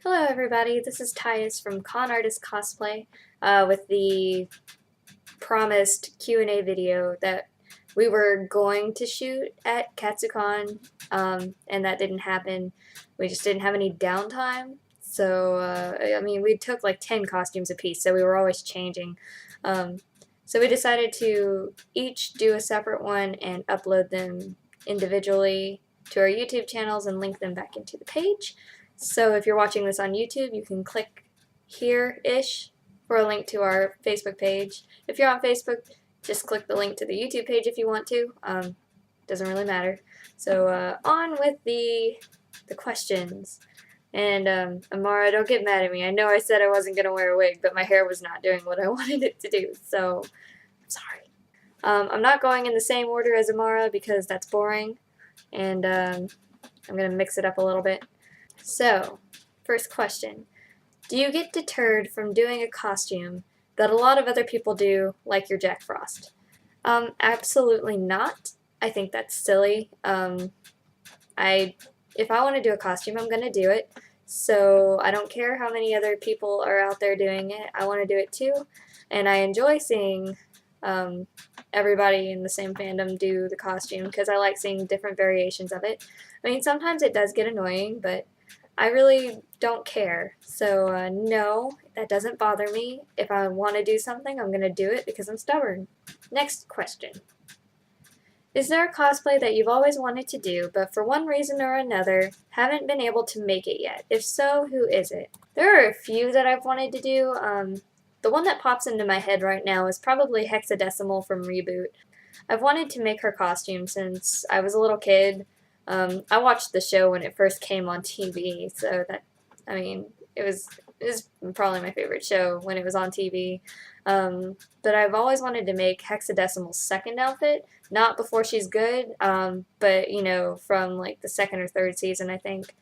Hello everybody, this is Tyus from Con Artist Cosplay with the promised Q&A video that we were going to shoot at Katsucon, and that didn't happen. We just didn't have any downtime, so I mean we took like 10 costumes apiece, so we were always changing. Um, so we decided to each do a separate one and upload them individually to our YouTube channels and link them back into the page. So if you're watching this on YouTube, you can click here-ish for a link to our Facebook page. If you're on Facebook, just click the link to the YouTube page if you want to. Doesn't really matter. So on with the questions. And Amara, don't get mad at me. I know I said I wasn't going to wear a wig, but my hair was not doing what I wanted it to do, so I'm sorry. I'm not going in the same order as Amara because that's boring, and I'm going to mix it up a little bit. So, first question. Do you get deterred from doing a costume that a lot of other people do, like your Jack Frost? Absolutely not. I think that's silly. If I want to do a costume, I'm going to do it. So I don't care how many other people are out there doing it. I want to do it too. And I enjoy seeing everybody in the same fandom do the costume because I like seeing different variations of it. I mean, sometimes it does get annoying, but I really don't care. So no, that doesn't bother me. If I want to do something, I'm going to do it because I'm stubborn. Next question. Is there a cosplay that you've always wanted to do, but for one reason or another, haven't been able to make it yet? If so, who is it? There are a few that I've wanted to do. The one that pops into my head right now is probably Hexadecimal from Reboot. I've wanted to make her costume since I was a little kid. I watched the show when it first came on TV, so that, I mean, it was probably my favorite show when it was on TV. But I've always wanted to make Hexadecimal's second outfit, not before she's good, but, you know, from like the second or third season, I think.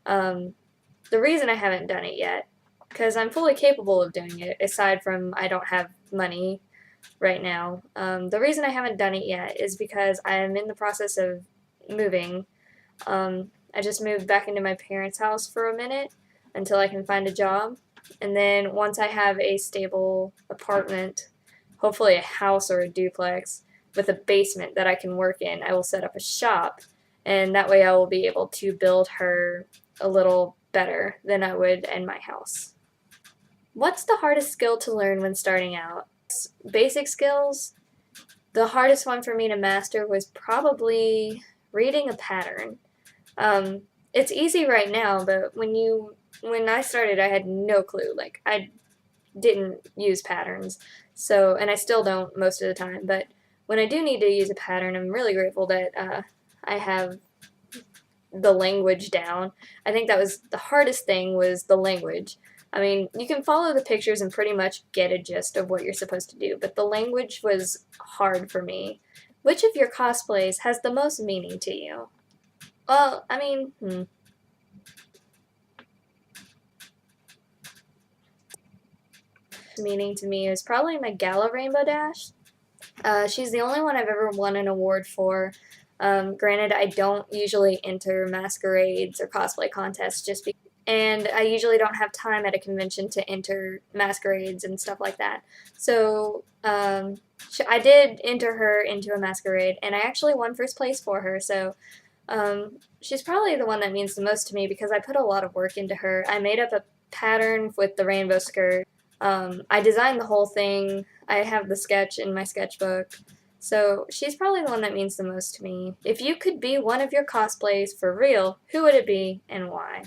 The reason I haven't done it yet, because I'm fully capable of doing it, aside from I don't have money right now. The reason I haven't done it yet is because I am in the process of moving. I just moved back into my parents' house for a minute until I can find a job. And then once I have a stable apartment, hopefully a house or a duplex with a basement that I can work in, I will set up a shop. And that way I will be able to build her a little better than I would in my house. What's the hardest skill to learn when starting out? Basic skills. The hardest one for me to master was probably reading a pattern. It's easy right now, but when I started, I had no clue. Like, I didn't use patterns, so, and I still don't most of the time, but when I do need to use a pattern, I'm really grateful that I have the language down. I think that was the hardest thing, was the language. I mean, you can follow the pictures and pretty much get a gist of what you're supposed to do, but the language was hard for me. Which of your cosplays has the most meaning to you? Well, I mean, meaning to me is probably my Gala Rainbow Dash. She's the only one I've ever won an award for. Granted, I don't usually enter masquerades or cosplay contests and I usually don't have time at a convention to enter masquerades and stuff like that. So I did enter her into a masquerade, and I actually won first place for her. So she's probably the one that means the most to me because I put a lot of work into her. I made up a pattern with the rainbow skirt. I designed the whole thing. I have the sketch in my sketchbook. So she's probably the one that means the most to me. If you could be one of your cosplays for real, who would it be and why?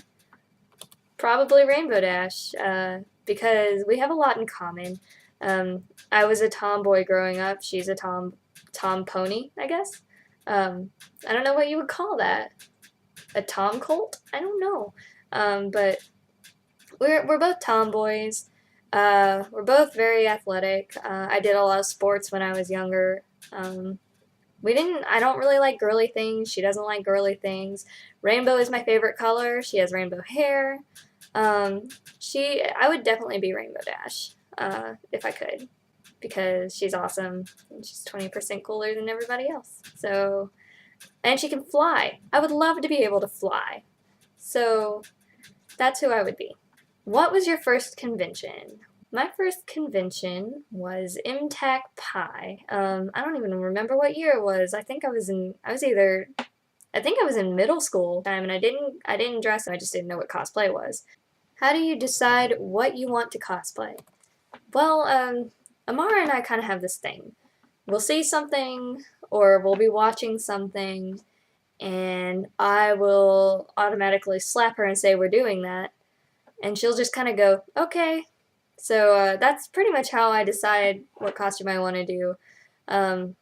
Probably Rainbow Dash, because we have a lot in common. I was a tomboy growing up. She's a tom pony, I guess. I don't know what you would call that. A tom colt? I don't know. But we're both tomboys. We're both very athletic. I did a lot of sports when I was younger. I don't really like girly things. She doesn't like girly things. Rainbow is my favorite color. She has rainbow hair. I would definitely be Rainbow Dash, if I could, because she's awesome, and she's 20% cooler than everybody else. So, and she can fly. I would love to be able to fly. So, that's who I would be. What was your first convention? My first convention was MTAC Pi. I don't even remember what year it was. I think I was in middle school time, and I didn't dress. I just didn't know what cosplay was. How do you decide what you want to cosplay? Well, Amara and I kind of have this thing. We'll see something, or we'll be watching something, and I will automatically slap her and say we're doing that, and she'll just kind of go, okay. So that's pretty much how I decide what costume I want to do. Um,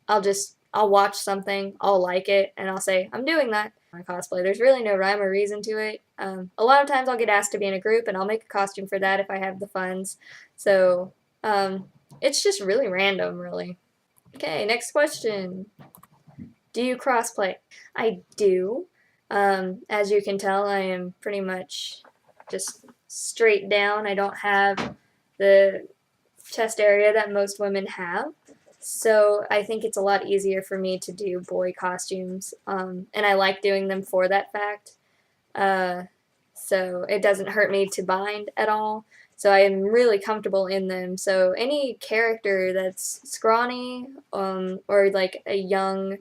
I'll watch something, I'll like it, and I'll say I'm doing that. My cosplay. There's really no rhyme or reason to it. A lot of times I'll get asked to be in a group, and I'll make a costume for that if I have the funds. So um, it's just really random, really. Okay, next question. Do you crossplay? I do. As you can tell, I am pretty much just straight down. I don't have the chest area that most women have. So I think it's a lot easier for me to do boy costumes, and I like doing them for that fact. Uh, so it doesn't hurt me to bind at all. So I am really comfortable in them. So any character that's scrawny, or like a young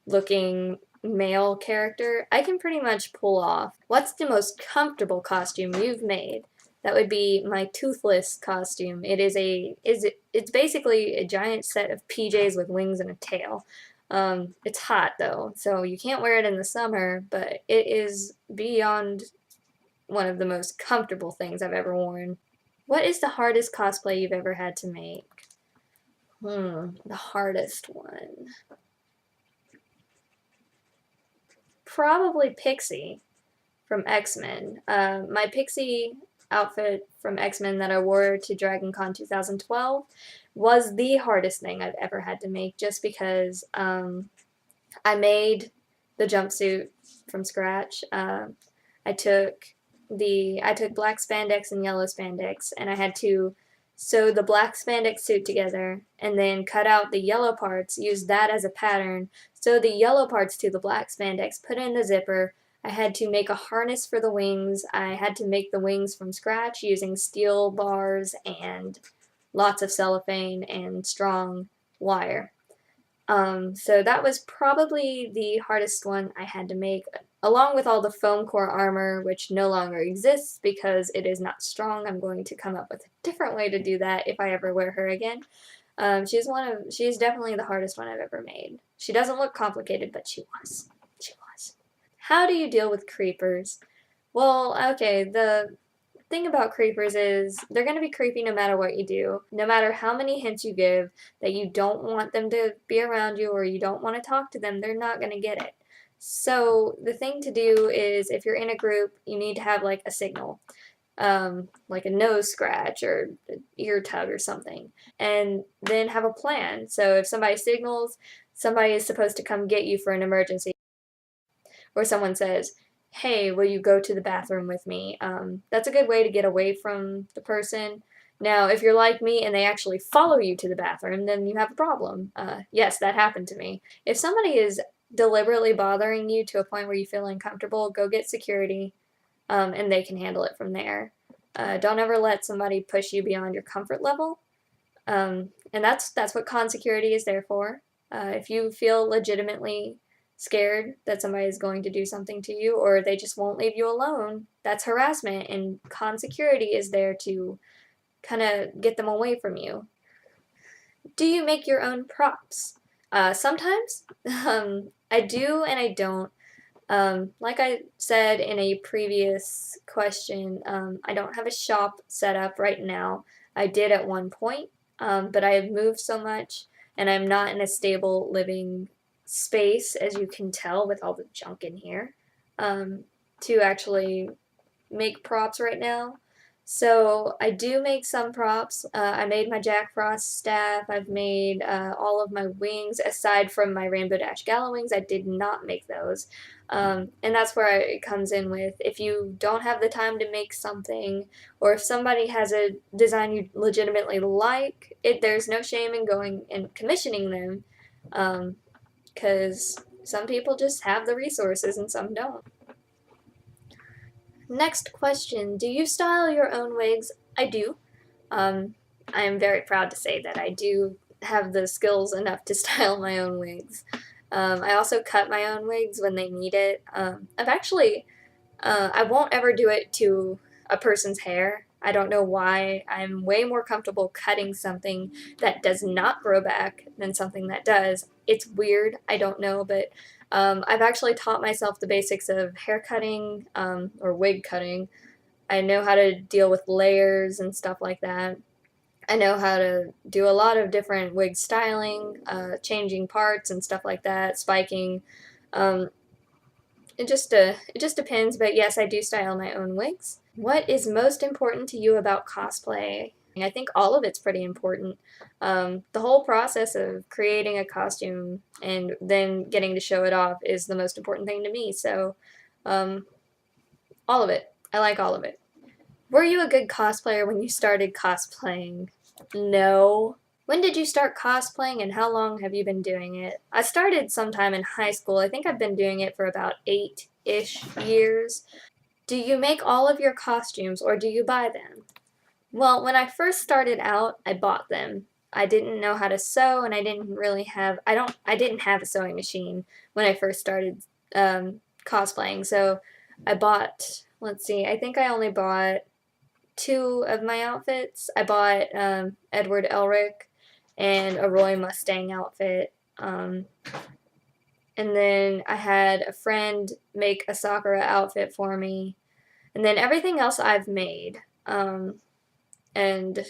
looking male character, I can pretty much pull off. What's the most comfortable costume you've made? That would be my toothless costume. It's basically a giant set of PJs with wings and a tail. It's hot though, so you can't wear it in the summer, but it is beyond one of the most comfortable things I've ever worn. What is the hardest cosplay you've ever had to make? The hardest one. Probably Pixie from X-Men. My Pixie outfit from X-Men that I wore to DragonCon 2012 was the hardest thing I've ever had to make, just because I made the jumpsuit from scratch. I took black spandex and yellow spandex, and I had to sew the black spandex suit together and then cut out the yellow parts, use that as a pattern, sew the yellow parts to the black spandex, put it in the zipper. I had to make a harness for the wings. I had to make the wings from scratch using steel bars and lots of cellophane and strong wire. So that was probably the hardest one I had to make, along with all the foam core armor, which no longer exists because it is not strong. I'm going to come up with a different way to do that if I ever wear her again. She's definitely the hardest one I've ever made. She doesn't look complicated, but she was. She was. How do you deal with creepers? Well, okay, the thing about creepers is they're going to be creepy no matter what you do. No matter how many hints you give that you don't want them to be around you or you don't want to talk to them, they're not going to get it. So the thing to do is, if you're in a group, you need to have like a signal, like a nose scratch or an ear tug or something, and then have a plan. So if somebody signals, somebody is supposed to come get you for an emergency, or someone says, hey, will you go to the bathroom with me? That's a good way to get away from the person. Now, if you're like me and they actually follow you to the bathroom, then you have a problem. Yes, that happened to me. If somebody is deliberately bothering you to a point where you feel uncomfortable, go get security, and they can handle it from there. Don't ever let somebody push you beyond your comfort level. And that's what con security is there for. If you feel legitimately scared that somebody is going to do something to you, or they just won't leave you alone, that's harassment, and con security is there to kind of get them away from you. Do you make your own props? Sometimes. I do and I don't. Like I said in a previous question, I don't have a shop set up right now. I did at one point, but I have moved so much and I'm not in a stable living space, as you can tell with all the junk in here, to actually make props right now. So I do make some props. I made my Jack Frost staff. I've made all of my wings, aside from my Rainbow Dash Gala wings. I did not make those. And that's where it comes in with, if you don't have the time to make something, or if somebody has a design you legitimately like, there's no shame in going and commissioning them, because some people just have the resources and some don't. Next question, do you style your own wigs? I do. Um, I am very proud to say that I do have the skills enough to style my own wigs. I also cut my own wigs when they need it. I won't ever do it to a person's hair. I don't know why. I'm way more comfortable cutting something that does not grow back than something that does. It's weird. I don't know, but I've actually taught myself the basics of hair cutting or wig cutting. I know how to deal with layers and stuff like that. I know how to do a lot of different wig styling, changing parts and stuff like that, spiking. Um, it just depends, but yes, I do style my own wigs. What is most important to you about cosplay? I think all of it's pretty important. The whole process of creating a costume and then getting to show it off is the most important thing to me. So, um, all of it. I like all of it. Were you a good cosplayer when you started cosplaying? No. When did you start cosplaying and how long have you been doing it? I started sometime in high school. I think I've been doing it for about 8-ish years. Do you make all of your costumes or do you buy them? Well, when I first started out, I bought them. I didn't know how to sew and I didn't have a sewing machine when I first started cosplaying. So I bought, let's see, I think I only bought two of my outfits. I bought Edward Elric and a Roy Mustang outfit. And then I had a friend make a Sakura outfit for me. And then everything else I've made. And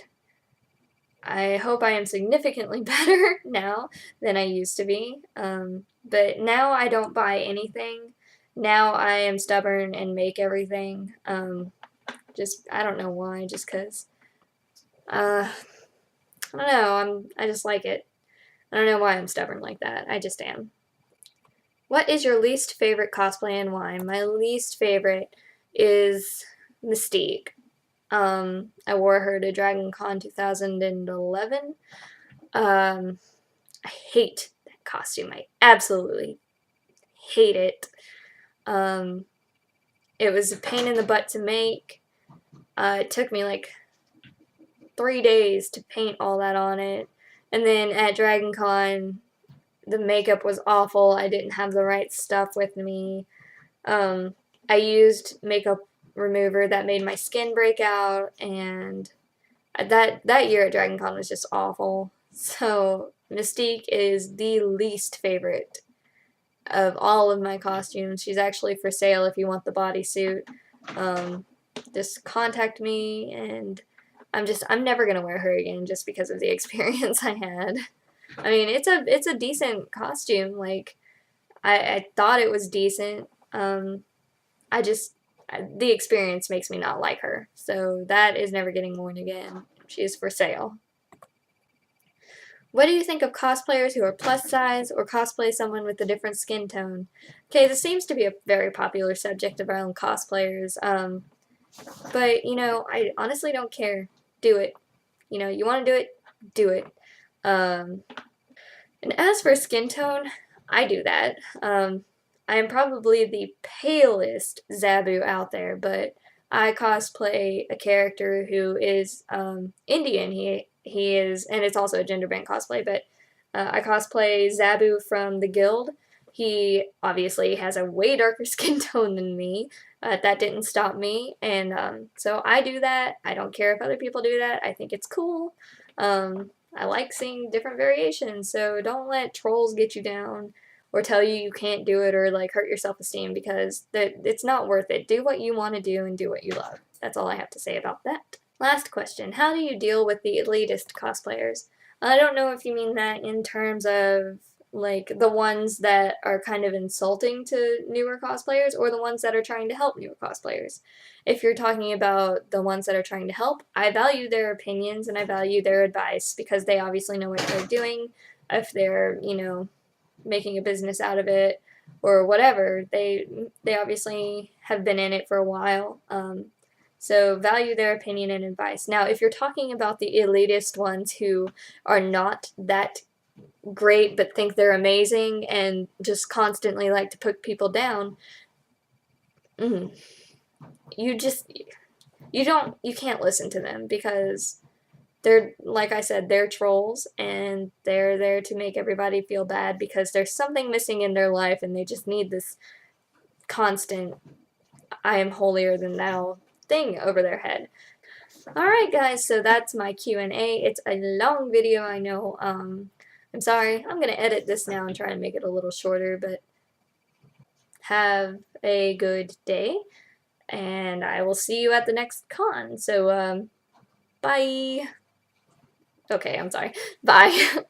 I hope I am significantly better now than I used to be. But now I don't buy anything. Now I am stubborn and make everything. I don't know why, just because. I don't know, I just like it. I don't know why I'm stubborn like that. I just am. What is your least favorite cosplay and why? My least favorite is Mystique. I wore her to Dragon Con 2011. I hate that costume. I absolutely hate it. Um, it was a pain in the butt to make. It took me like 3 days to paint all that on it. And then at Dragon Con, the makeup was awful. I didn't have the right stuff with me. Um, I used makeup remover that made my skin break out, and that year at Dragon Con was just awful. So Mystique is the least favorite of all of my costumes. She's actually for sale if you want the bodysuit. Um, just contact me, and I'm never gonna wear her again just because of the experience I had. I mean, it's a decent costume. Like I thought it was decent. I just the experience makes me not like her. So that is never getting worn again. She is for sale. What do you think of cosplayers who are plus size or cosplay someone with a different skin tone? Okay, this seems to be a very popular subject around cosplayers. But I honestly don't care. Do it. You want to do it, do it. Um, and as for skin tone, I do that. I am probably the palest Zabu out there, but I cosplay a character who is Indian. He is, and it's also a gender bent cosplay, but I cosplay Zabu from the Guild. He obviously has a way darker skin tone than me. That didn't stop me, and so I do that. I don't care if other people do that. I think it's cool. I like seeing different variations, so don't let trolls get you down or tell you you can't do it or like hurt your self-esteem because it's not worth it. Do what you want to do and do what you love. That's all I have to say about that. Last question. How do you deal with the elitist cosplayers? I don't know if you mean that in terms of like the ones that are kind of insulting to newer cosplayers or the ones that are trying to help newer cosplayers. If you're talking about the ones that are trying to help, I value their opinions and I value their advice because they obviously know what they're doing. If they're, making a business out of it or whatever, they obviously have been in it for a while. So value their opinion and advice. Now, if you're talking about the elitist ones who are not that great but think they're amazing and just constantly like to put people down, you can't listen to them because they're, like I said, they're trolls and they're there to make everybody feel bad because there's something missing in their life and they just need this constant I am holier than thou thing over their head. Alright guys, so that's my Q&A. It's a long video, I know. I'm sorry. I'm going to edit this now and try and make it a little shorter, but have a good day, and I will see you at the next con. So, bye. Okay, I'm sorry. Bye.